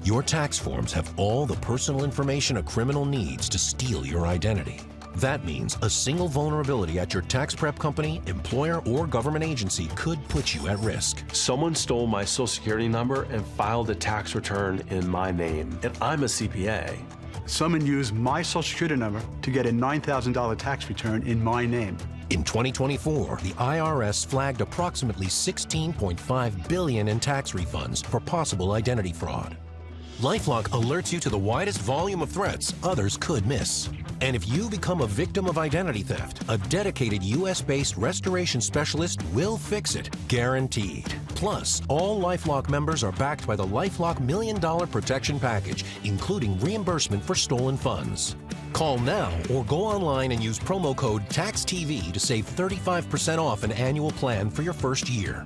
Your tax forms have all the personal information a criminal needs to steal your identity. That means a single vulnerability at your tax prep company, employer, or government agency could put you at risk. Someone stole my Social Security number and filed a tax return in my name, and I'm a CPA. Someone used my Social Security number to get a $9,000 tax return in my name. In 2024, the IRS flagged approximately $16.5 billion in tax refunds for possible identity fraud. LifeLock alerts you to the widest volume of threats others could miss. And if you become a victim of identity theft, a dedicated U.S.-based restoration specialist will fix it, guaranteed. Plus, all LifeLock members are backed by the LifeLock $1 Million Protection Package, including reimbursement for stolen funds. Call now or go online and use promo code TAXTV to save 35% off an annual plan for your first year.